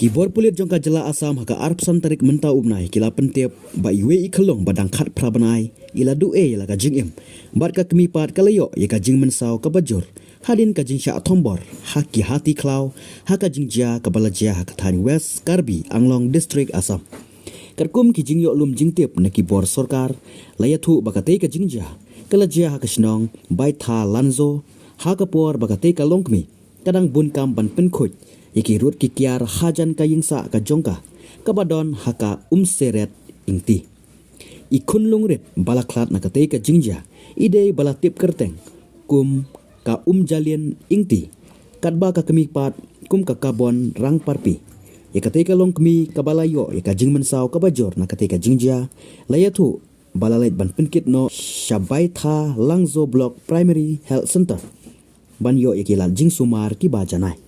Kibor pulit jongka jela Asam haka arpsam tarik menta ubnai kila pentiap ba iwe ikalong badang khat prabanai ila du'e ila ka jingim bar ka kemipat kalayo ya ka jing mensau ka bajur hadin ka jing sya thombor haki hati klau haka jing jia ka balajia haka thani West Karbi Anglong District Assam karkum ki jing yo lum jing tip na kibor sarkar layathu bakate ka jing jia kalajia haka shnong bai tha lanzo haka por bakate ka longkmi kadang bun kam ban pen khoj yaki rut kikiar hajan ka yingsa ka jongka kabadon haka seret ingti ikun lungret balaklat nakate ka jingja ide balatip kerteng kum ka jalien ingti kadba ka kemipat kum ka kabon rang parpi yakate ka longkmi kabalayo yaka jingmensau kabajor nakate ka jingja layathu balalait ban penkit no shabai tha langzo block primary health center banyo yakilan jing sumar ki bajanai